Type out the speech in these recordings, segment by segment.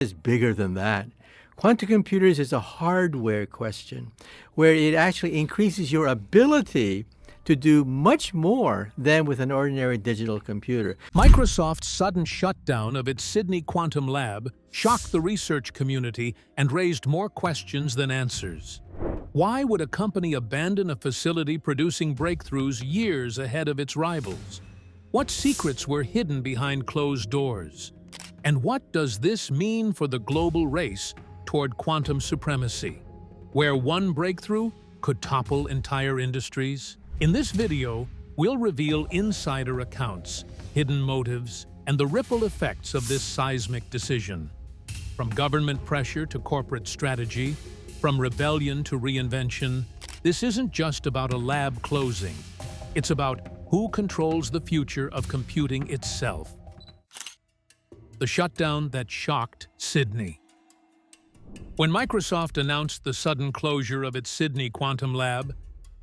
Is bigger than that. Quantum computers is a hardware question where it actually increases your ability to do much more than with an ordinary digital computer. Microsoft's sudden shutdown of its Sydney quantum lab shocked the research community and raised more questions than answers. Why would a company abandon a facility producing breakthroughs years ahead of its rivals? What secrets were hidden behind closed doors? And what does this mean for the global race toward quantum supremacy, where one breakthrough could topple entire industries? In this video, we'll reveal insider accounts, hidden motives, and the ripple effects of this seismic decision. From government pressure to corporate strategy, from rebellion to reinvention, this isn't just about a lab closing. It's about who controls the future of computing itself. The shutdown that shocked Sydney. When Microsoft announced the sudden closure of its Sydney quantum lab,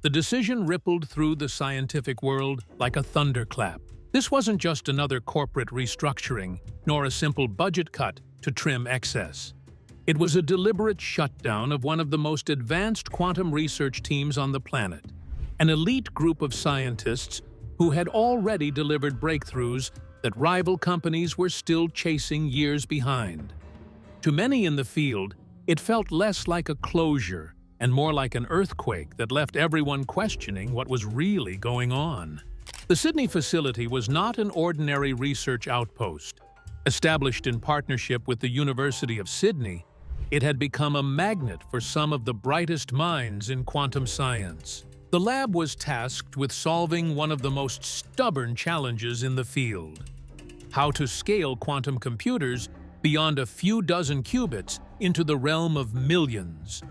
the decision rippled through the scientific world like a thunderclap. This wasn't just another corporate restructuring, nor a simple budget cut to trim excess. It was a deliberate shutdown of one of the most advanced quantum research teams on the planet, an elite group of scientists who had already delivered breakthroughs that rival companies were still chasing years behind. To many in the field, it felt less like a closure and more like an earthquake that left everyone questioning what was really going on. The Sydney facility was not an ordinary research outpost. Established in partnership with the University of Sydney, it had become a magnet for some of the brightest minds in quantum science. The lab was tasked with solving one of the most stubborn challenges in the field: how to scale quantum computers beyond a few dozen qubits into the realm of millions,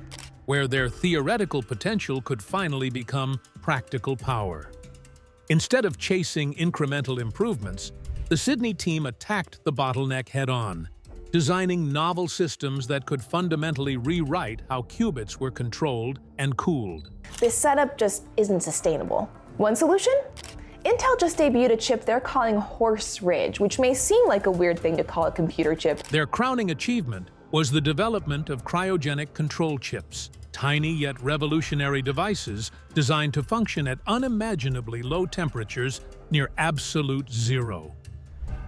where their theoretical potential could finally become practical power. Instead of chasing incremental improvements, the Sydney team attacked the bottleneck head-on, designing novel systems that could fundamentally rewrite how qubits were controlled and cooled. This setup just isn't sustainable. One solution? Intel just debuted a chip they're calling Horse Ridge, which may seem like a weird thing to call a computer chip. Their crowning achievement was the development of cryogenic control chips, tiny yet revolutionary devices designed to function at unimaginably low temperatures near absolute zero.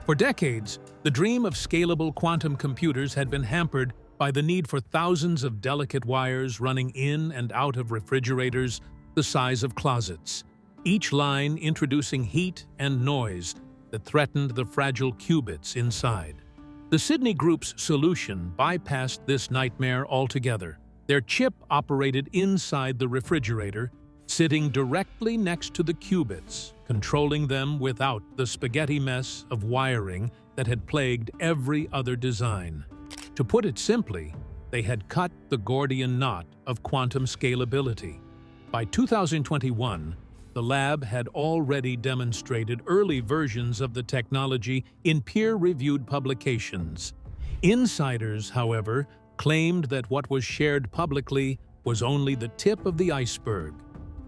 For decades, the dream of scalable quantum computers had been hampered by the need for thousands of delicate wires running in and out of refrigerators the size of closets, each line introducing heat and noise that threatened the fragile qubits inside. The Sydney Group's solution bypassed this nightmare altogether. Their chip operated inside the refrigerator, sitting directly next to the qubits, controlling them without the spaghetti mess of wiring that had plagued every other design. To put it simply, they had cut the Gordian knot of quantum scalability. By 2021, the lab had already demonstrated early versions of the technology in peer-reviewed publications. Insiders, however, claimed that what was shared publicly was only the tip of the iceberg.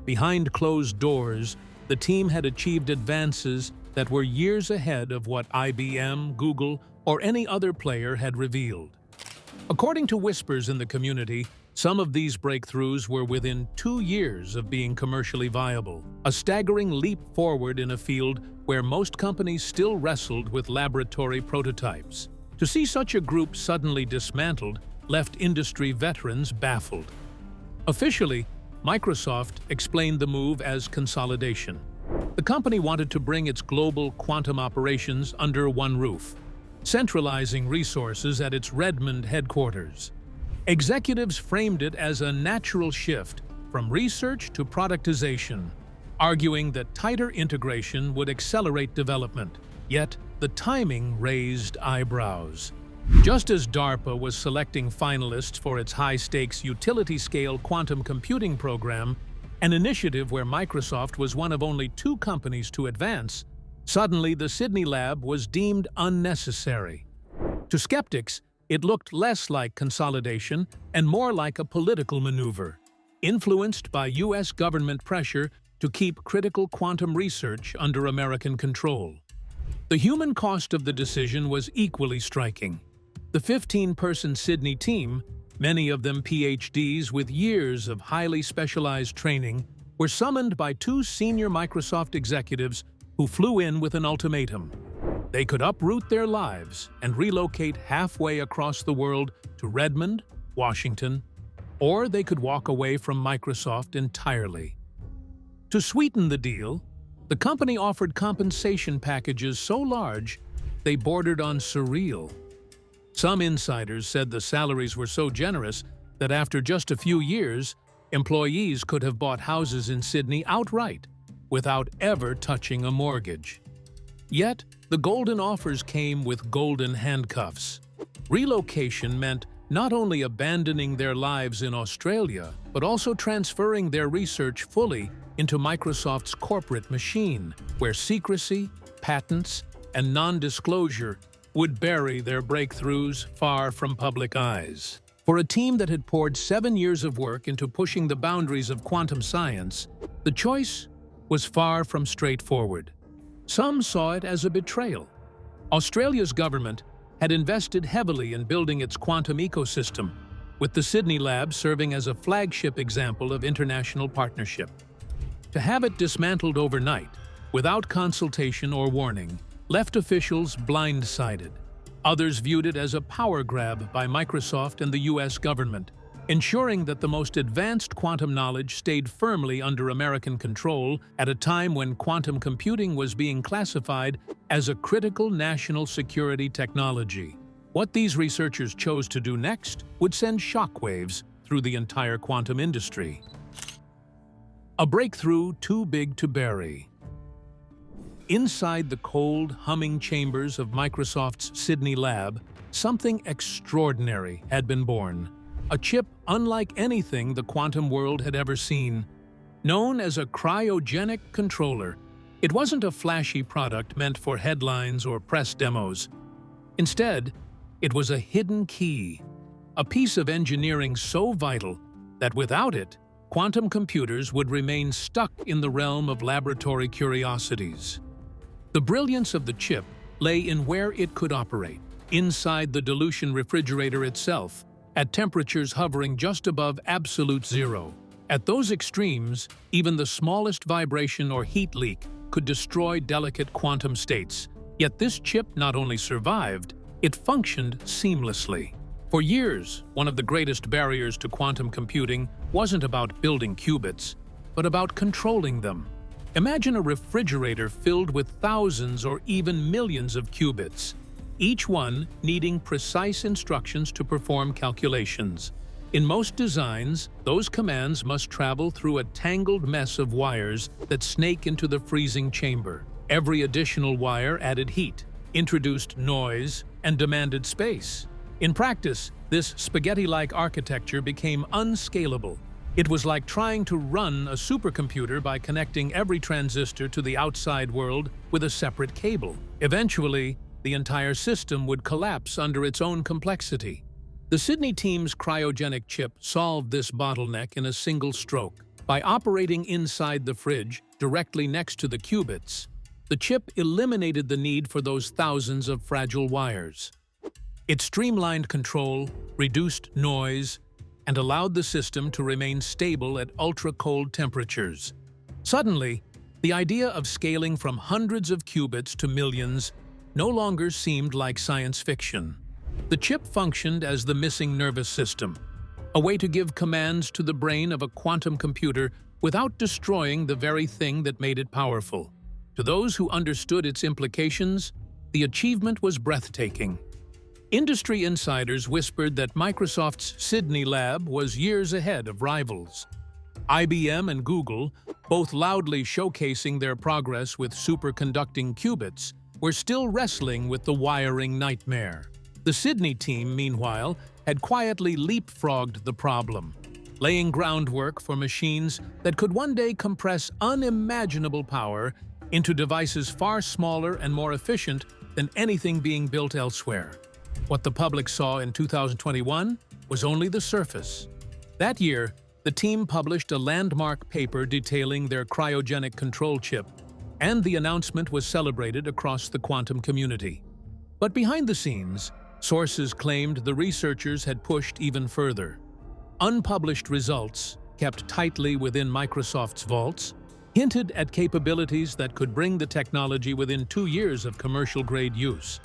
Behind closed doors, the team had achieved advances that were years ahead of what IBM, Google, or any other player had revealed. According to whispers in the community, some of these breakthroughs were within 2 years of being commercially viable, a staggering leap forward in a field where most companies still wrestled with laboratory prototypes. To see such a group suddenly dismantled left industry veterans baffled. Officially, Microsoft explained the move as consolidation. The company wanted to bring its global quantum operations under one roof, centralizing resources at its Redmond headquarters. Executives framed it as a natural shift from research to productization, arguing that tighter integration would accelerate development. Yet, the timing raised eyebrows. Just as DARPA was selecting finalists for its high-stakes utility-scale quantum computing program, an initiative where Microsoft was one of only 2 companies to advance, suddenly the Sydney lab was deemed unnecessary. To skeptics, it looked less like consolidation and more like a political maneuver, influenced by U.S. government pressure to keep critical quantum research under American control. The human cost of the decision was equally striking. The 15-person Sydney team, many of them PhDs with years of highly specialized training, were summoned by two senior Microsoft executives who flew in with an ultimatum. They could uproot their lives and relocate halfway across the world to Redmond, Washington, or they could walk away from Microsoft entirely. To sweeten the deal, the company offered compensation packages so large they bordered on surreal. Some insiders said the salaries were so generous that after just a few years, employees could have bought houses in Sydney outright without ever touching a mortgage. Yet, the golden offers came with golden handcuffs. Relocation meant not only abandoning their lives in Australia, but also transferring their research fully into Microsoft's corporate machine, where secrecy, patents, and non-disclosure would bury their breakthroughs far from public eyes. For a team that had poured 7 years of work into pushing the boundaries of quantum science, the choice was far from straightforward. Some saw it as a betrayal. Australia's government had invested heavily in building its quantum ecosystem, with the Sydney lab serving as a flagship example of international partnership. To have it dismantled overnight, without consultation or warning, left officials blindsided. Others viewed it as a power grab by Microsoft and the US government, ensuring that the most advanced quantum knowledge stayed firmly under American control at a time when quantum computing was being classified as a critical national security technology. What these researchers chose to do next would send shockwaves through the entire quantum industry. A breakthrough too big to bury. Inside the cold, humming chambers of Microsoft's Sydney lab, something extraordinary had been born. A chip unlike anything the quantum world had ever seen. Known as a cryogenic controller, it wasn't a flashy product meant for headlines or press demos. Instead, it was a hidden key, a piece of engineering so vital that without it, quantum computers would remain stuck in the realm of laboratory curiosities. The brilliance of the chip lay in where it could operate, inside the dilution refrigerator itself, at temperatures hovering just above absolute zero. At those extremes, even the smallest vibration or heat leak could destroy delicate quantum states. Yet this chip not only survived, it functioned seamlessly. For years, one of the greatest barriers to quantum computing wasn't about building qubits, but about controlling them. Imagine a refrigerator filled with thousands or even millions of qubits, each one needing precise instructions to perform calculations. In most designs, those commands must travel through a tangled mess of wires that snake into the freezing chamber. Every additional wire added heat, introduced noise, and demanded space. In practice, this spaghetti-like architecture became unscalable. It was like trying to run a supercomputer by connecting every transistor to the outside world with a separate cable. Eventually, the entire system would collapse under its own complexity. The Sydney team's cryogenic chip solved this bottleneck in a single stroke. By operating inside the fridge, directly next to the qubits, the chip eliminated the need for those thousands of fragile wires. It streamlined control, reduced noise, and allowed the system to remain stable at ultra-cold temperatures. Suddenly, the idea of scaling from hundreds of qubits to millions no longer seemed like science fiction. The chip functioned as the missing nervous system, a way to give commands to the brain of a quantum computer without destroying the very thing that made it powerful. To those who understood its implications, the achievement was breathtaking. Industry insiders whispered that Microsoft's Sydney lab was years ahead of rivals. IBM and Google, both loudly showcasing their progress with superconducting qubits, were still wrestling with the wiring nightmare. The Sydney team, meanwhile, had quietly leapfrogged the problem, laying groundwork for machines that could one day compress unimaginable power into devices far smaller and more efficient than anything being built elsewhere. What the public saw in 2021 was only the surface. That year, the team published a landmark paper detailing their cryogenic control chip, and the announcement was celebrated across the quantum community. But behind the scenes, Sources claimed the researchers had pushed even further. Unpublished results, kept tightly within Microsoft's vaults, hinted at capabilities that could bring the technology within 2 years of commercial-grade use.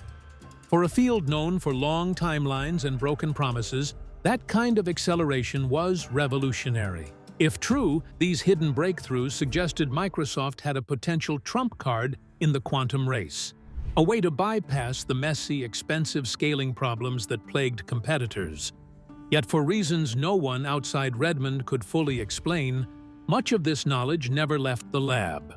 For a field known for long timelines and broken promises, that kind of acceleration was revolutionary. If true, these hidden breakthroughs suggested Microsoft had a potential trump card in the quantum race, a way to bypass the messy, expensive scaling problems that plagued competitors. Yet for reasons no one outside Redmond could fully explain, much of this knowledge never left the lab.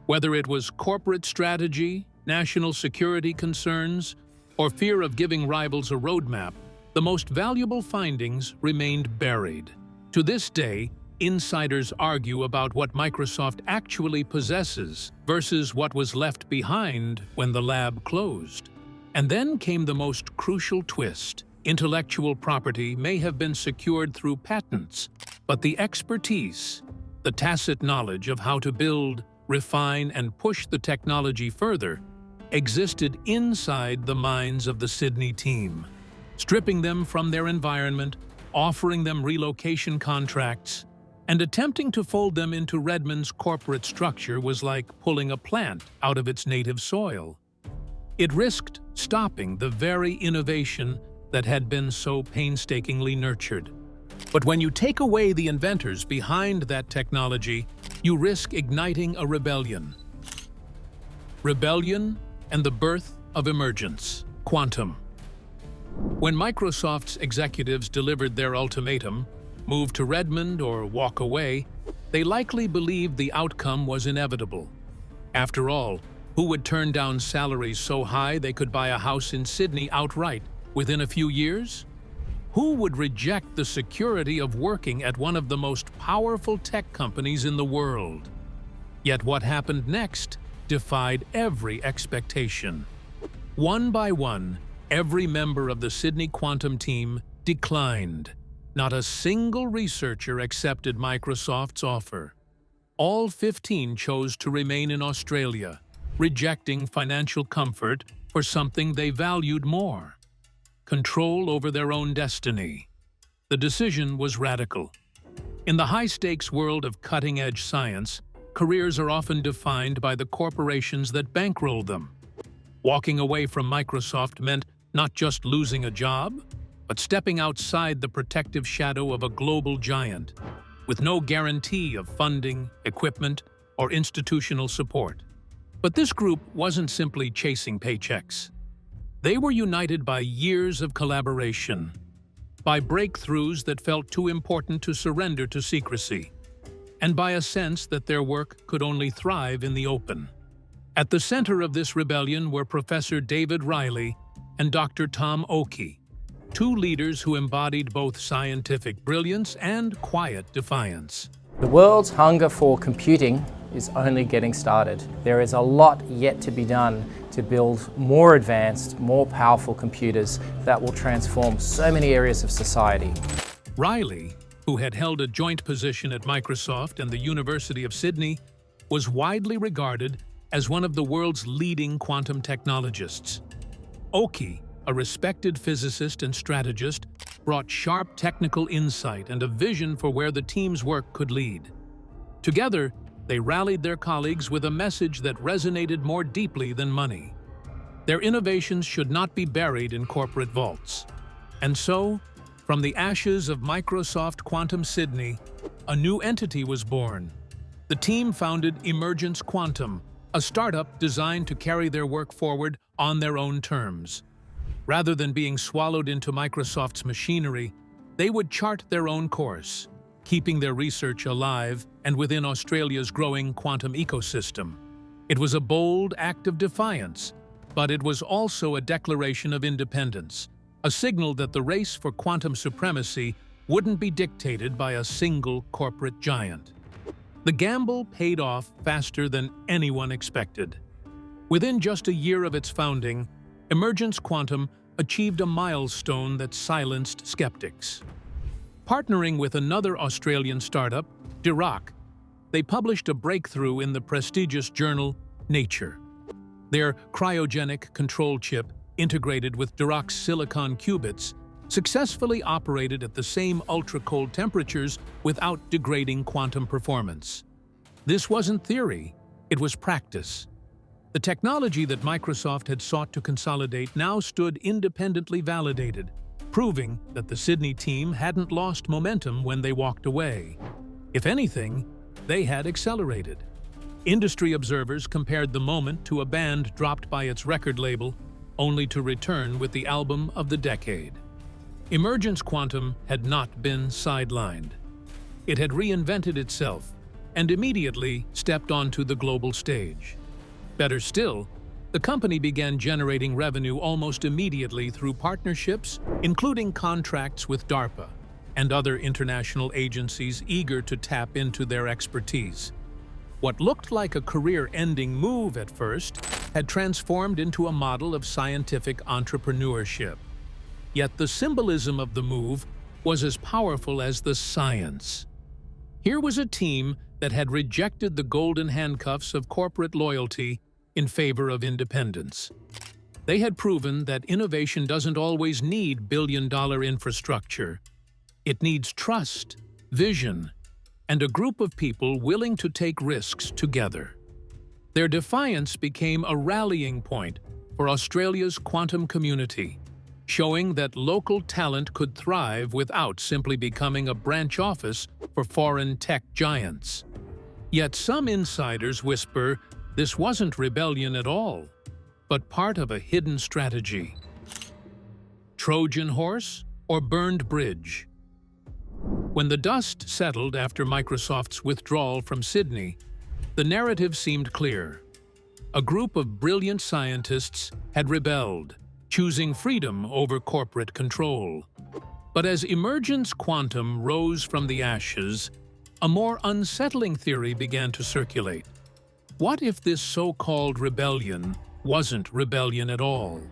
Whether it was corporate strategy, national security concerns, or fear of giving rivals a roadmap, the most valuable findings remained buried. To this day, insiders argue about what Microsoft actually possesses versus what was left behind when the lab closed. And then came the most crucial twist. Intellectual property may have been secured through patents, but the expertise, the tacit knowledge of how to build, refine, and push the technology further, existed inside the minds of the Sydney team. Stripping them from their environment, offering them relocation contracts, and attempting to fold them into Redmond's corporate structure was like pulling a plant out of its native soil. It risked stopping the very innovation that had been so painstakingly nurtured. But when you take away the inventors behind that technology, you risk igniting a rebellion. Rebellion and the birth of emergence, quantum. When Microsoft's executives delivered their ultimatum, move to Redmond or walk away, they likely believed the outcome was inevitable. After all, who would turn down salaries so high they could buy a house in Sydney outright within a few years? Who would reject the security of working at one of the most powerful tech companies in the world? Yet what happened next defied every expectation. One by one, every member of the Sydney Quantum team declined. Not a single researcher accepted Microsoft's offer. All 15 chose to remain in Australia, rejecting financial comfort for something they valued more: control over their own destiny. The decision was radical. In the high-stakes world of cutting-edge science, careers are often defined by the corporations that bankroll them. Walking away from Microsoft meant not just losing a job, but stepping outside the protective shadow of a global giant, with no guarantee of funding, equipment, or institutional support. But this group wasn't simply chasing paychecks. They were united by years of collaboration, by breakthroughs that felt too important to surrender to secrecy, and by a sense that their work could only thrive in the open. At the center of this rebellion were Professor David Riley and Dr. Tom Oakey, two leaders who embodied both scientific brilliance and quiet defiance. The world's hunger for computing is only getting started. There is a lot yet to be done to build more advanced, more powerful computers that will transform so many areas of society. Riley, who had held a joint position at Microsoft and the University of Sydney, was widely regarded as one of the world's leading quantum technologists. Oakey, a respected physicist and strategist, brought sharp technical insight and a vision for where the team's work could lead. Together, they rallied their colleagues with a message that resonated more deeply than money. Their innovations should not be buried in corporate vaults. And so, from the ashes of Microsoft Quantum Sydney, a new entity was born. The team founded Emergence Quantum, a startup designed to carry their work forward on their own terms. Rather than being swallowed into Microsoft's machinery, they would chart their own course, keeping their research alive and within Australia's growing quantum ecosystem. It was a bold act of defiance, but it was also a declaration of independence, a signal that the race for quantum supremacy wouldn't be dictated by a single corporate giant. The gamble paid off faster than anyone expected. Within just a year of its founding, Emergence Quantum achieved a milestone that silenced skeptics. Partnering with another Australian startup, Dirac, they published a breakthrough in the prestigious journal Nature. Their cryogenic control chip integrated with Dirac's silicon qubits, successfully operated at the same ultra-cold temperatures without degrading quantum performance. This wasn't theory, it was practice. The technology that Microsoft had sought to consolidate now stood independently validated, proving that the Sydney team hadn't lost momentum when they walked away. If anything, they had accelerated. Industry observers compared the moment to a band dropped by its record label, only to return with the album of the decade. Emergence Quantum had not been sidelined. It had reinvented itself and immediately stepped onto the global stage. Better still, the company began generating revenue almost immediately through partnerships, including contracts with DARPA and other international agencies eager to tap into their expertise. What looked like a career-ending move at first had transformed into a model of scientific entrepreneurship. Yet the symbolism of the move was as powerful as the science. Here was a team that had rejected the golden handcuffs of corporate loyalty in favor of independence. They had proven that innovation doesn't always need billion-dollar infrastructure. It needs trust, vision, and a group of people willing to take risks together. Their defiance became a rallying point for Australia's quantum community, showing that local talent could thrive without simply becoming a branch office for foreign tech giants. Yet some insiders whisper this wasn't rebellion at all, but part of a hidden strategy. Trojan horse or burned bridge? When the dust settled after Microsoft's withdrawal from Sydney, the narrative seemed clear. A group of brilliant scientists had rebelled, choosing freedom over corporate control. But as Emergence Quantum rose from the ashes, a more unsettling theory began to circulate. What if this so-called rebellion wasn't rebellion at all?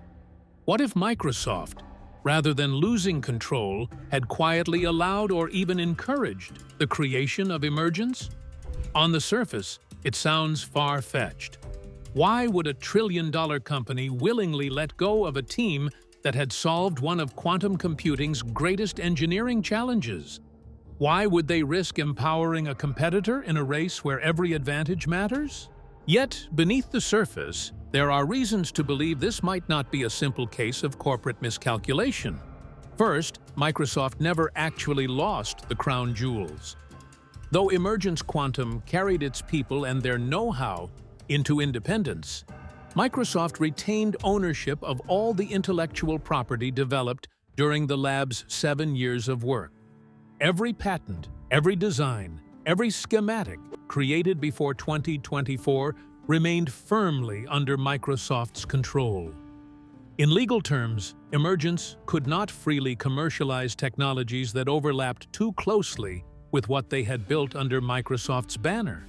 What if Microsoft, rather than losing control, had quietly allowed or even encouraged the creation of Emergence? On the surface, it sounds far-fetched. Why would a trillion-dollar company willingly let go of a team that had solved one of quantum computing's greatest engineering challenges? Why would they risk empowering a competitor in a race where every advantage matters? Yet, beneath the surface, there are reasons to believe this might not be a simple case of corporate miscalculation. First, Microsoft never actually lost the crown jewels. Though Emergence Quantum carried its people and their know-how into independence, Microsoft retained ownership of all the intellectual property developed during the lab's 7 years of work. Every patent, every design, every schematic created before 2024 remained firmly under Microsoft's control. In legal terms, Emergence could not freely commercialize technologies that overlapped too closely with what they had built under Microsoft's banner.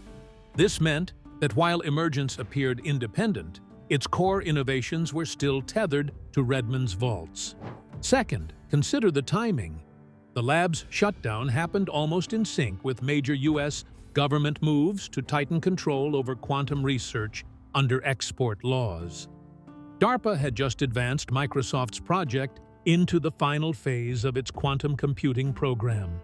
This meant that while Emergence appeared independent, its core innovations were still tethered to Redmond's vaults. Second, consider the timing. The lab's shutdown happened almost in sync with major U.S. government moves to tighten control over quantum research under export laws. DARPA had just advanced Microsoft's project into the final phase of its quantum computing program.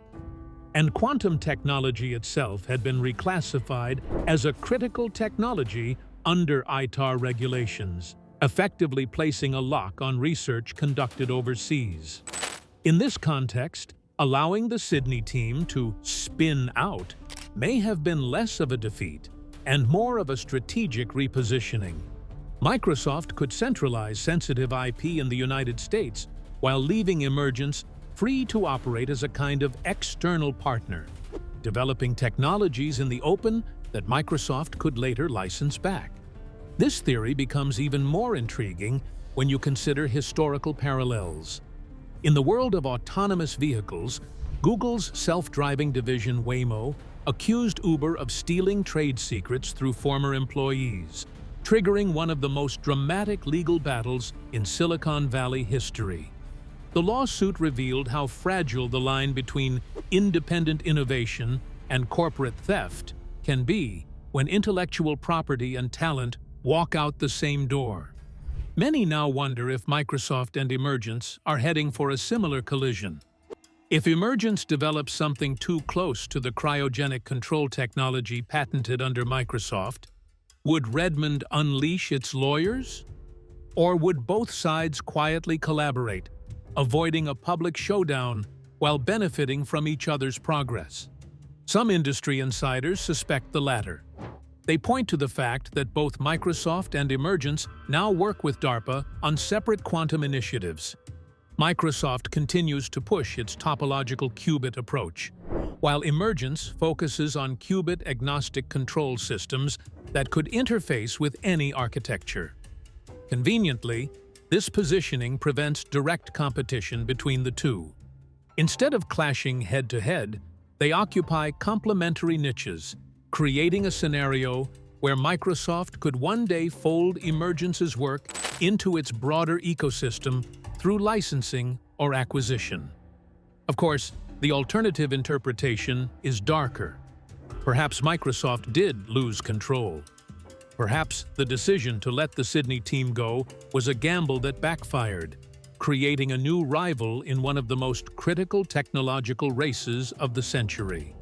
And quantum technology itself had been reclassified as a critical technology under ITAR regulations, effectively placing a lock on research conducted overseas. In this context, allowing the Sydney team to spin out may have been less of a defeat and more of a strategic repositioning. Microsoft could centralize sensitive IP in the United States while leaving Emergence free to operate as a kind of external partner, developing technologies in the open that Microsoft could later license back. This theory becomes even more intriguing when you consider historical parallels. In the world of autonomous vehicles, Google's self-driving division Waymo accused Uber of stealing trade secrets through former employees, triggering one of the most dramatic legal battles in Silicon Valley history. The lawsuit revealed how fragile the line between independent innovation and corporate theft can be when intellectual property and talent walk out the same door. Many now wonder if Microsoft and Emergence are heading for a similar collision. If Emergence develops something too close to the cryogenic control technology patented under Microsoft, would Redmond unleash its lawyers? Or would both sides quietly collaborate, avoiding a public showdown while benefiting from each other's progress? Some industry insiders suspect the latter. They point to the fact that both Microsoft and Emergence now work with DARPA on separate quantum initiatives. Microsoft continues to push its topological qubit approach, while Emergence focuses on qubit-agnostic control systems that could interface with any architecture. Conveniently, this positioning prevents direct competition between the two. Instead of clashing head-to-head, they occupy complementary niches, creating a scenario where Microsoft could one day fold Emergence's work into its broader ecosystem through licensing or acquisition. Of course, the alternative interpretation is darker. Perhaps Microsoft did lose control. Perhaps the decision to let the Sydney team go was a gamble that backfired, creating a new rival in one of the most critical technological races of the century.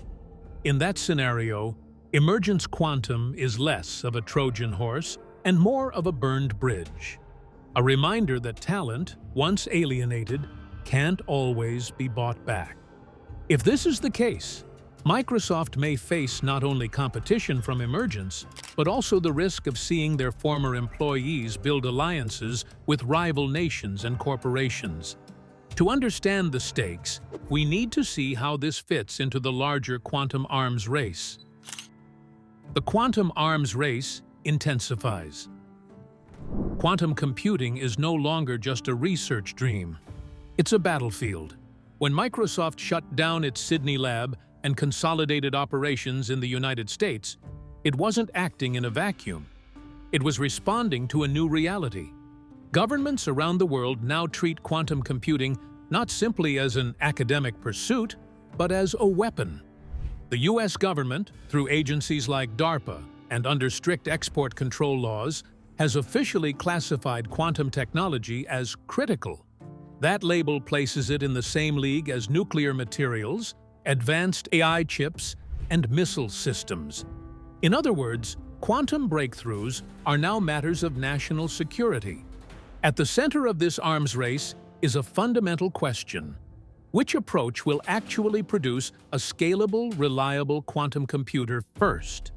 In that scenario, Emergence Quantum is less of a Trojan horse and more of a burned bridge. A reminder that talent, once alienated, can't always be bought back. If this is the case, Microsoft may face not only competition from Emergence, but also the risk of seeing their former employees build alliances with rival nations and corporations. To understand the stakes, we need to see how this fits into the larger quantum arms race. The quantum arms race intensifies. Quantum computing is no longer just a research dream. It's a battlefield. When Microsoft shut down its Sydney lab and consolidated operations in the United States, it wasn't acting in a vacuum. It was responding to a new reality. Governments around the world now treat quantum computing not simply as an academic pursuit, but as a weapon. The US government, through agencies like DARPA and under strict export control laws, has officially classified quantum technology as critical. That label places it in the same league as nuclear materials, advanced AI chips, and missile systems. In other words, quantum breakthroughs are now matters of national security. At the center of this arms race is a fundamental question: which approach will actually produce a scalable, reliable quantum computer first?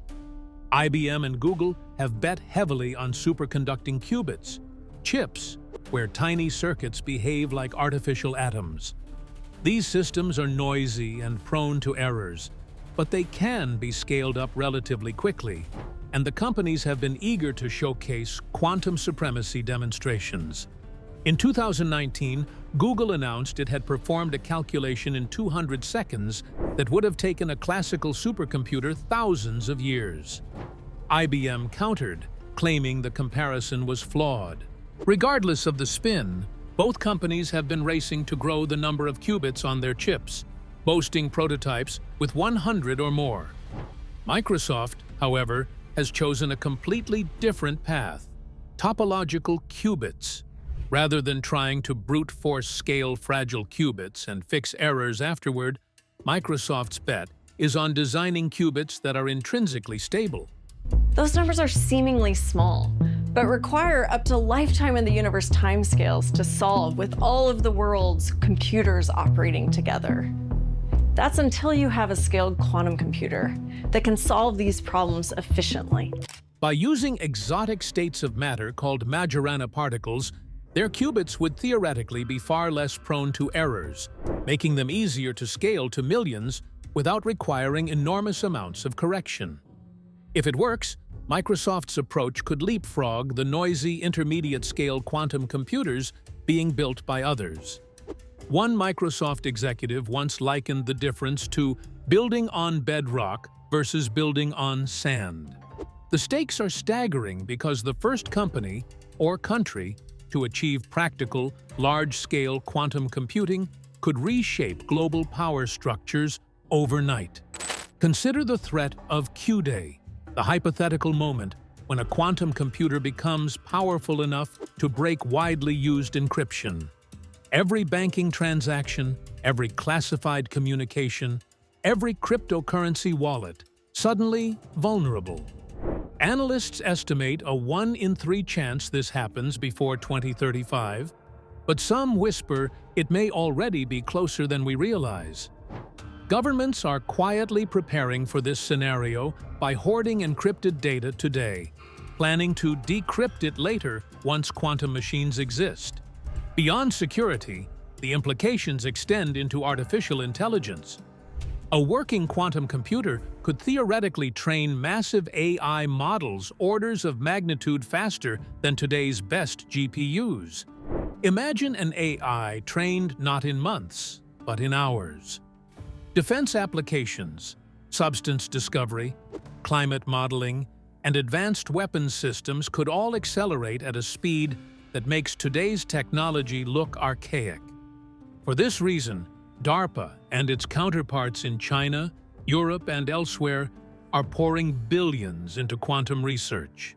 IBM and Google have bet heavily on superconducting qubits, chips where tiny circuits behave like artificial atoms. These systems are noisy and prone to errors, but they can be scaled up relatively quickly, and the companies have been eager to showcase quantum supremacy demonstrations. In 2019, Google announced it had performed a calculation in 200 seconds that would have taken a classical supercomputer thousands of years. IBM countered, claiming the comparison was flawed. Regardless of the spin, both companies have been racing to grow the number of qubits on their chips, boasting prototypes with 100 or more. Microsoft, however, has chosen a completely different path: topological qubits. Rather than trying to brute force scale fragile qubits and fix errors afterward, Microsoft's bet is on designing qubits that are intrinsically stable. Those numbers are seemingly small, but require up to lifetime in the universe timescales to solve with all of the world's computers operating together. That's until you have a scaled quantum computer that can solve these problems efficiently. By using exotic states of matter called Majorana particles, their qubits would theoretically be far less prone to errors, making them easier to scale to millions without requiring enormous amounts of correction. If it works, Microsoft's approach could leapfrog the noisy intermediate-scale quantum computers being built by others. One Microsoft executive once likened the difference to building on bedrock versus building on sand. The stakes are staggering because the first company, or country, to achieve practical, large-scale quantum computing could reshape global power structures overnight. Consider the threat of Q-Day, the hypothetical moment when a quantum computer becomes powerful enough to break widely used encryption. Every banking transaction, every classified communication, every cryptocurrency wallet, suddenly vulnerable. Analysts estimate a 1 in 3 chance this happens before 2035, but some whisper it may already be closer than we realize. Governments are quietly preparing for this scenario by hoarding encrypted data today, planning to decrypt it later once quantum machines exist. Beyond security, the implications extend into artificial intelligence. A working quantum computer could theoretically train massive AI models orders of magnitude faster than today's best GPUs. Imagine an AI trained not in months, but in hours. Defense applications, substance discovery, climate modeling, and advanced weapons systems could all accelerate at a speed that makes today's technology look archaic. For this reason, DARPA and its counterparts in China, Europe, and elsewhere are pouring billions into quantum research.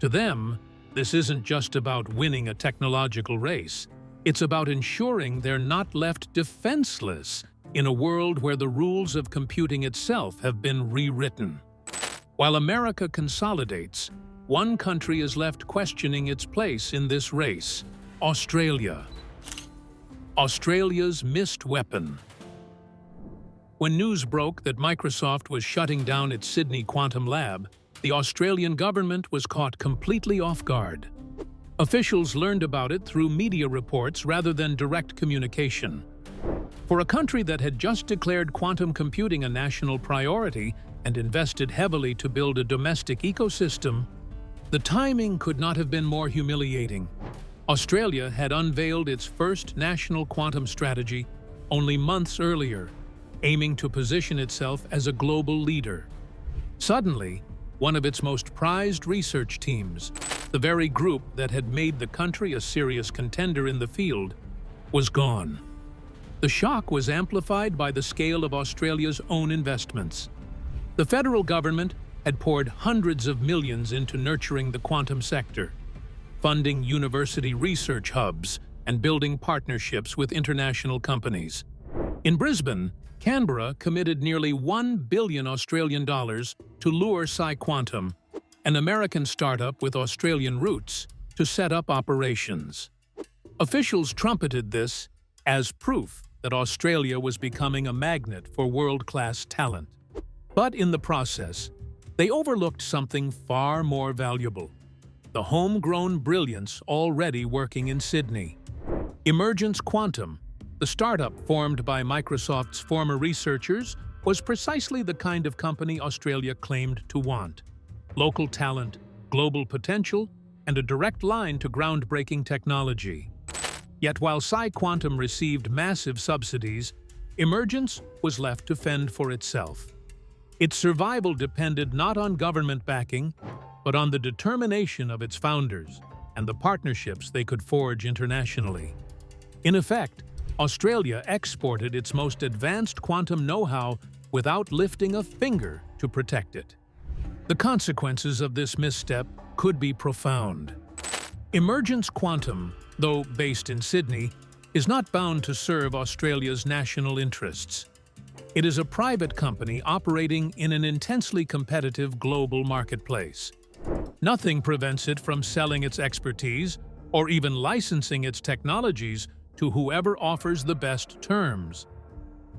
To them, this isn't just about winning a technological race. It's about ensuring they're not left defenseless in a world where the rules of computing itself have been rewritten. While America consolidates, one country is left questioning its place in this race: Australia. Australia's missed weapon. When news broke that Microsoft was shutting down its Sydney quantum lab, the Australian government was caught completely off guard. Officials learned about it through media reports rather than direct communication. For a country that had just declared quantum computing a national priority and invested heavily to build a domestic ecosystem, the timing could not have been more humiliating. Australia had unveiled its first national quantum strategy only months earlier, aiming to position itself as a global leader. Suddenly, one of its most prized research teams, the very group that had made the country a serious contender in the field, was gone. The shock was amplified by the scale of Australia's own investments. The federal government had poured hundreds of millions into nurturing the quantum sector, funding university research hubs and building partnerships with international companies. In Brisbane, Canberra committed nearly $1 billion Australian dollars to lure PsiQuantum, an American startup with Australian roots, to set up operations. Officials trumpeted this as proof that Australia was becoming a magnet for world-class talent. But in the process, they overlooked something far more valuable: the homegrown brilliance already working in Sydney. Emergence Quantum, the startup formed by Microsoft's former researchers, was precisely the kind of company Australia claimed to want: local talent, global potential, and a direct line to groundbreaking technology. Yet while PsiQuantum received massive subsidies, Emergence was left to fend for itself. Its survival depended not on government backing, but on the determination of its founders and the partnerships they could forge internationally. In effect, Australia exported its most advanced quantum know-how without lifting a finger to protect it. The consequences of this misstep could be profound. Emergence Quantum, though based in Sydney, is not bound to serve Australia's national interests. It is a private company operating in an intensely competitive global marketplace. Nothing prevents it from selling its expertise or even licensing its technologies to whoever offers the best terms.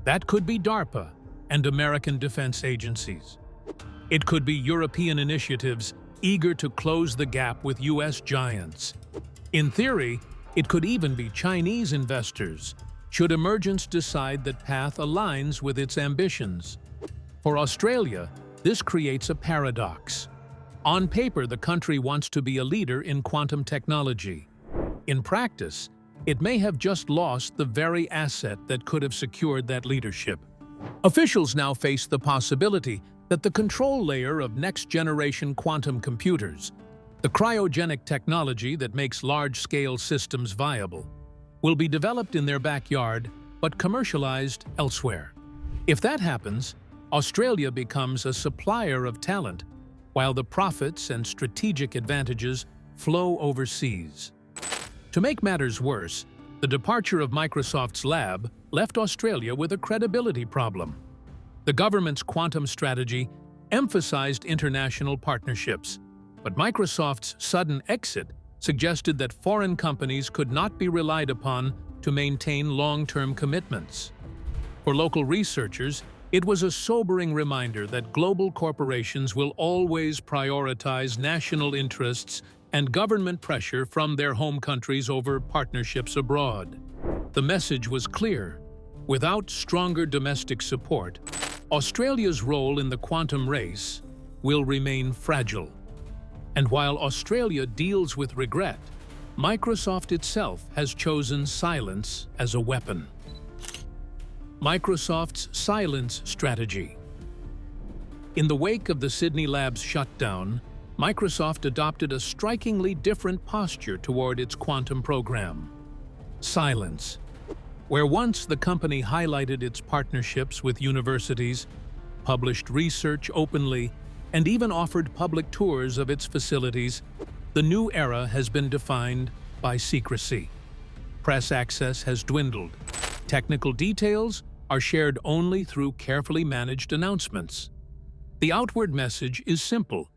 That could be DARPA and American defense agencies. It could be European initiatives eager to close the gap with US giants. In theory, it could even be Chinese investors, should Emergence decide that path aligns with its ambitions. For Australia, this creates a paradox. On paper, the country wants to be a leader in quantum technology. In practice, it may have just lost the very asset that could have secured that leadership. Officials now face the possibility that the control layer of next-generation quantum computers, the cryogenic technology that makes large-scale systems viable, will be developed in their backyard but commercialized elsewhere. If that happens, Australia becomes a supplier of talent, while the profits and strategic advantages flow overseas. To make matters worse, the departure of Microsoft's lab left Australia with a credibility problem. The government's quantum strategy emphasized international partnerships, but Microsoft's sudden exit suggested that foreign companies could not be relied upon to maintain long-term commitments. For local researchers, it was a sobering reminder that global corporations will always prioritize national interests and government pressure from their home countries over partnerships abroad. The message was clear. Without stronger domestic support, Australia's role in the quantum race will remain fragile. And while Australia deals with regret, Microsoft itself has chosen silence as a weapon. Microsoft's silence strategy. In the wake of the Sydney lab's shutdown, Microsoft adopted a strikingly different posture toward its quantum program. Silence. Where once the company highlighted its partnerships with universities, published research openly, and even offered public tours of its facilities, the new era has been defined by secrecy. Press access has dwindled. Technical details are shared only through carefully managed announcements. The outward message is simple.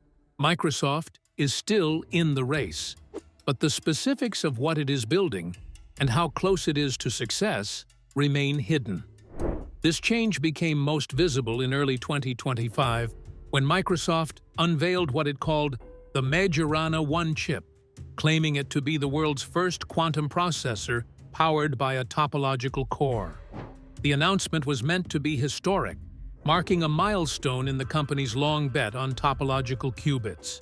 Microsoft is still in the race, but the specifics of what it is building and how close it is to success remain hidden. This change became most visible in early 2025 when Microsoft unveiled what it called the Majorana 1 chip, claiming it to be the world's first quantum processor powered by a topological core. The announcement was meant to be historic, marking a milestone in the company's long bet on topological qubits.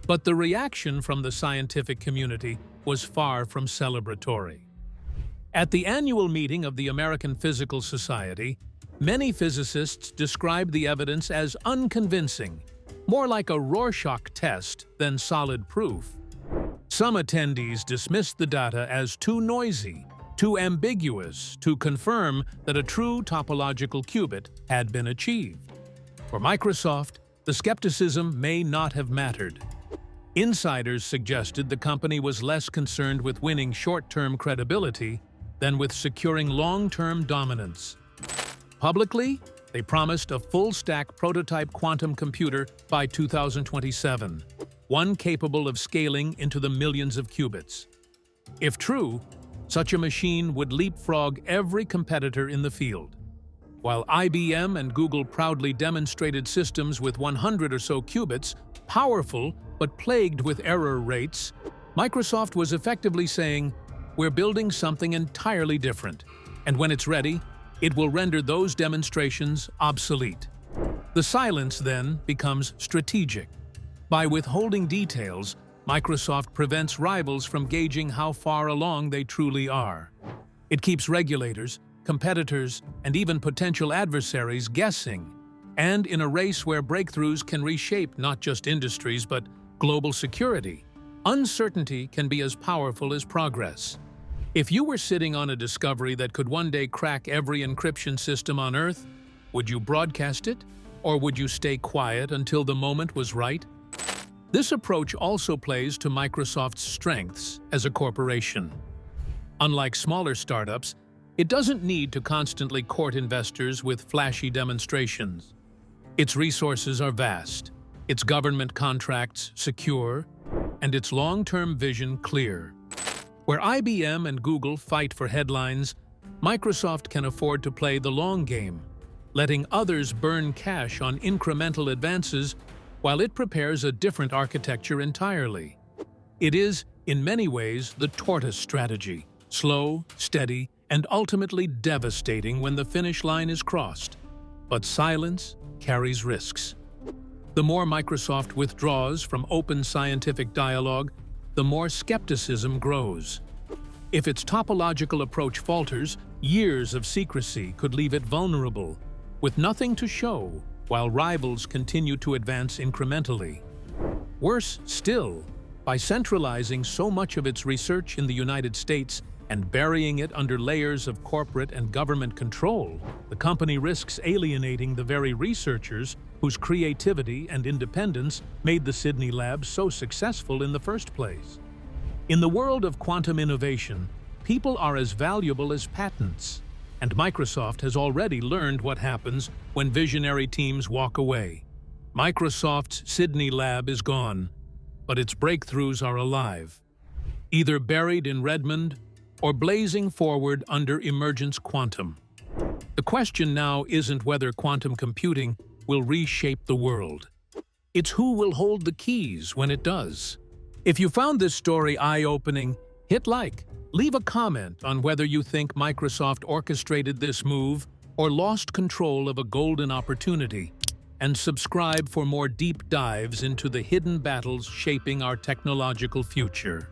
But the reaction from the scientific community was far from celebratory. At the annual meeting of the American Physical Society, many physicists described the evidence as unconvincing, more like a Rorschach test than solid proof. Some attendees dismissed the data as too noisy, too ambiguous to confirm that a true topological qubit had been achieved. For Microsoft, the skepticism may not have mattered. Insiders suggested the company was less concerned with winning short-term credibility than with securing long-term dominance. Publicly, they promised a full-stack prototype quantum computer by 2027, one capable of scaling into the millions of qubits. If true, such a machine would leapfrog every competitor in the field. While IBM and Google proudly demonstrated systems with 100 or so qubits, powerful but plagued with error rates, Microsoft was effectively saying, "We're building something entirely different, and when it's ready, it will render those demonstrations obsolete." The silence then becomes strategic. By withholding details, Microsoft prevents rivals from gauging how far along they truly are. It keeps regulators, competitors, and even potential adversaries guessing. And in a race where breakthroughs can reshape not just industries but global security, uncertainty can be as powerful as progress. If you were sitting on a discovery that could one day crack every encryption system on Earth, would you broadcast it, or would you stay quiet until the moment was right? This approach also plays to Microsoft's strengths as a corporation. Unlike smaller startups, it doesn't need to constantly court investors with flashy demonstrations. Its resources are vast, its government contracts secure, and its long-term vision clear. Where IBM and Google fight for headlines, Microsoft can afford to play the long game, letting others burn cash on incremental advances while it prepares a different architecture entirely. It is, in many ways, the tortoise strategy, slow, steady, and ultimately devastating when the finish line is crossed. But silence carries risks. The more Microsoft withdraws from open scientific dialogue, the more skepticism grows. If its topological approach falters, years of secrecy could leave it vulnerable, with nothing to show, while rivals continue to advance incrementally. Worse still, by centralizing so much of its research in the United States and burying it under layers of corporate and government control, the company risks alienating the very researchers whose creativity and independence made the Sydney lab so successful in the first place. In the world of quantum innovation, people are as valuable as patents, and Microsoft has already learned what happens when visionary teams walk away. Microsoft's Sydney lab is gone, but its breakthroughs are alive, either buried in Redmond or blazing forward under Emergence Quantum. The question now isn't whether quantum computing will reshape the world. It's who will hold the keys when it does. If you found this story eye-opening, hit like. Leave a comment on whether you think Microsoft orchestrated this move or lost control of a golden opportunity. And subscribe for more deep dives into the hidden battles shaping our technological future.